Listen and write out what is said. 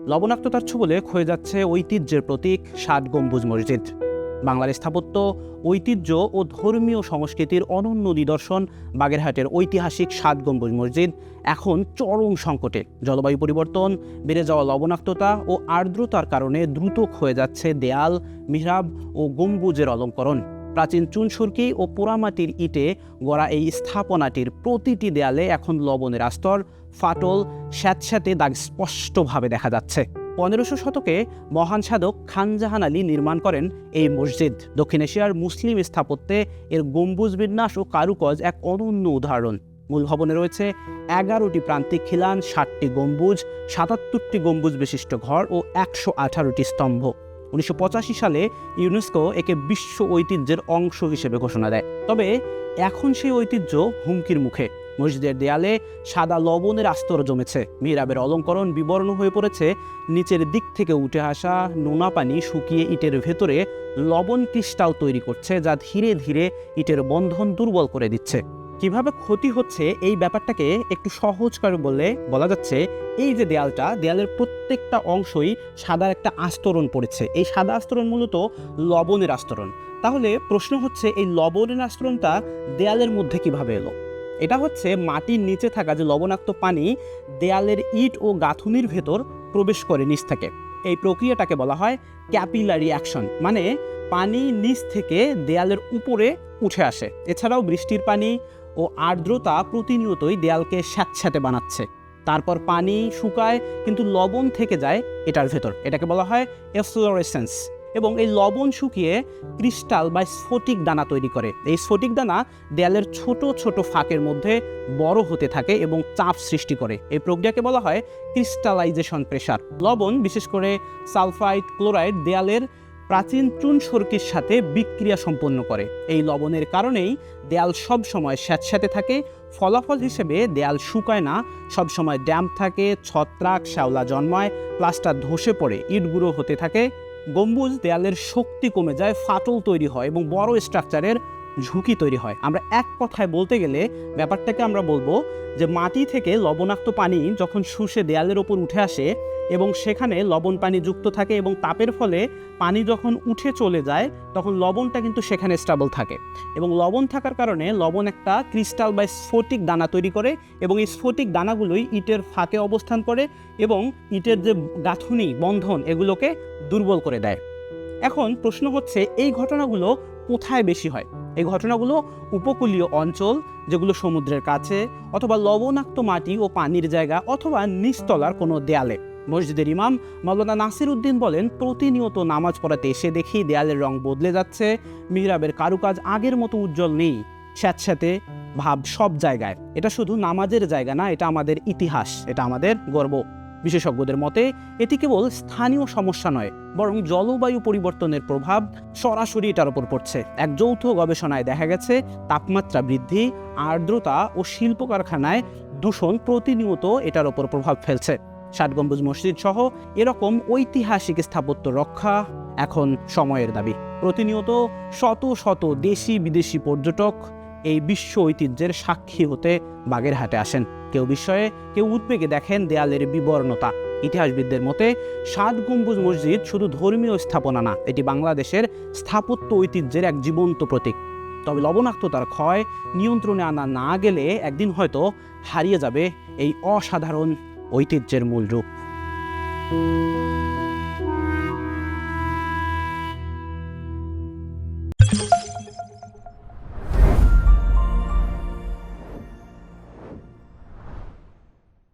লবণাক্ততার ছোবলে ক্ষয়ে যাচ্ছে ঐতিহ্যের প্রতীক ৭ গম্বুজ মসজিদ। বাংলার স্থাপত্য, ঐতিহ্য ও ধর্মীয় সংস্কৃতির অনন্য নিদর্শন বাগেরহাটের ঐতিহাসিক ৭ গম্বুজ মসজিদ এখন চরম সংকটে। জলবায়ু পরিবর্তন, বেড়ে যাওয়া লবণাক্ততা ও আর্দ্রতার কারণে দ্রুত ক্ষয়ে যাচ্ছে দেয়াল, মিহরাব ও গম্বুজের অলঙ্করণ। প্রাচীন চুনসুরকি ও পোড়ামাটির ইটে গড়া এই স্থাপনাটির প্রতিটি দেয়ালে এখন লবণের আস্তর, ফাটল, স্যাঁতস্যাঁতে দাগ স্পষ্টভাবে দেখা যাচ্ছে। ১৫০০ শতকে মহান সাধক খানজাহান আলী নির্মাণ করেন এই মসজিদ। দক্ষিণ এশিয়ার মুসলিম স্থাপত্যে এর গম্বুজ বিন্যাস ও কারুকাজ এক অনন্য উদাহরণ। মূল ভবনে রয়েছে ১১টি প্রান্তিক খিলান, ৬০টি গম্বুজ, ৭৭টি গম্বুজ বিশিষ্ট ঘর ও ১১৮টি স্তম্ভ। ১৯৮৫ সালে ইউনেস্কো একে বিশ্ব ঐতিহ্যের অংশ হিসেবে ঘোষণা দেয়। তবে এখন সেই ঐতিহ্য হুমকির মুখে। মসজিদের দেয়ালে সাদা লবণের আস্তর জমেছে, মিহরাবের অলঙ্করণ বিবর্ণ হয়ে পড়েছে, নিচের দিক থেকে উঠে আসা নোনা পানি শুকিয়ে ইটের ভেতরে লবণ ক্রিস্টাল তৈরি করছে, যা ধীরে ধীরে ইটের বন্ধন দুর্বল করে দিচ্ছে। কিভাবে ক্ষতি হচ্ছে এই ব্যাপারটাকে একটু সহজ করে বলা যাচ্ছে, এই যে দেয়ালটা, দেয়ালের প্রত্যেকটা অংশই সাদার একটা আস্তরণ পড়েছে। এই সাদা আস্তরণ মূলত লবণের আস্তরণ। তাহলে প্রশ্ন হচ্ছে, এই লবণের আস্তরণটা দেয়ালের মধ্যে কিভাবে এলো? এটা হচ্ছে মাটির নিচে থাকা যে লবণাক্ত পানি দেয়ালের ইট ও গাঁথুনির ভেতর প্রবেশ করে নিচ থেকে। এই প্রক্রিয়াটাকে বলা হয় ক্যাপিলারি অ্যাকশন, মানে পানি নিচ থেকে দেয়ালের উপরে উঠে আসে। এছাড়াও বৃষ্টির পানি ও আর্দ্রতা প্রতিনিয়তই দেয়ালকে স্যাঁতস্যাঁতে বানাচ্ছে। তারপর পানি শুকায় কিন্তু লবণ থেকে যায় এটার ভেতর। এটাকে বলা হয় এফ্লোরেসেন্স। এবং এই লবণ শুকিয়ে ক্রিস্টাল বা স্ফটিক দানা তৈরি করে। এই স্ফটিক দানা দেয়ালের ছোট ছোট ফাঁকের মধ্যে বড় হতে থাকে এবং চাপ সৃষ্টি করে। এই প্রক্রিয়াকে বলা হয় ক্রিস্টালাইজেশন প্রেসার। লবণ, বিশেষ করে সালফাইড, ক্লোরাইড, দেয়ালের প্রাচীন চুনসুরকির সাথে বিক্রিয়া সম্পন্ন করে। এই লবণের কারণেই দেয়াল সব সময় স্যাঁতস্যাঁতে থাকে। ফলাফল হিসেবে দেয়াল শুকায় না, সবসময় ড্যাম্প থাকে, ছত্রাক শ্যাওলা জন্মায়, প্লাস্টার ধসে পড়ে, ইটগুঁড়ো হতে থাকে। গম্বুজ দেয়ালের শক্তি কমে যায়, ফাটল তৈরি হয় এবং বড় স্ট্রাকচারের ঝুঁকি তৈরি হয়। আমরা এক কথায় বলতে গেলে ব্যাপারটাকে আমরা বলবো যে মাটি থেকে লবণাক্ত পানি যখন শুষে দেয়ালের ওপর উঠে আসে এবং সেখানে লবণ পানি যুক্ত থাকে এবং তাপের ফলে পানি যখন উঠে চলে যায় তখন লবণটা কিন্তু সেখানে স্টেবল থাকে এবং লবণ থাকার কারণে লবণ একটা ক্রিস্টাল বা স্ফটিক দানা তৈরি করে এবং এই স্ফটিক দানাগুলোই ইটের ফাঁকে অবস্থান করে এবং ইটের যে গাঁথুনি, বন্ধন, এগুলোকে দুর্বল করে দেয়। এখন প্রশ্ন হচ্ছে, এই ঘটনাগুলো কোথায় বেশি হয়? এই ঘটনাগুলো উপকূলীয় অঞ্চল, যেগুলো সমুদ্রের কাছে, অথবা লবণাক্ত মাটি ও পানির জায়গা, অথবা নিচতলার কোনো দেয়ালে। মসজিদের ইমাম মাওলানা নাসির উদ্দিন বলেন, প্রতিনিয়ত নামাজ পড়াতে এসে দেখি দেয়ালের রং বদলে যাচ্ছে, মিহরাবের কারুকাজ আগের মতো উজ্জ্বল নেই, স্যাঁতস্যাঁতে ভাব সব জায়গায়। এটা শুধু নামাজের জায়গা না, এটা আমাদের ইতিহাস, এটা আমাদের গর্ব। বিশেষজ্ঞদের মতে এটি কেবল স্থানীয় সমস্যা নয়, বরং জলবায়ু পরিবর্তনের প্রভাব সরাসরি এটার উপর পড়ছে। এক যৌথ গবেষণায় দেখা গেছে, তাপমাত্রা বৃদ্ধি, আর্দ্রতা ও শিল্প কারখানায় দূষণ প্রতিনিয়ত এটার উপর প্রভাব ফেলছে। ৭ গম্বুজ মসজিদ সহ এরকম ঐতিহাসিক স্থাপত্য রক্ষা এখন সময়ের দাবি। প্রতিনিয়ত শত শত দেশি বিদেশি পর্যটক এই বিশ্ব ঐতিহ্যের সাক্ষী হতে বাগেরহাটে আসেন। কেউ বিস্ময়ে, কেউ উদ্বেগে দেখেন দেয়ালের বিবর্ণতা। ইতিহাসবিদদের মতে ৭ গম্বুজ মসজিদ শুধু ধর্মীয় স্থাপনা না, এটি বাংলাদেশের স্থাপত্য ঐতিহ্যের এক জীবন্ত প্রতীক। তবে লবণাক্ততার ক্ষয় নিয়ন্ত্রণে আনা না গেলে একদিন হয়তো হারিয়ে যাবে এই অসাধারণ ঐতিহ্যের মূল রূপ।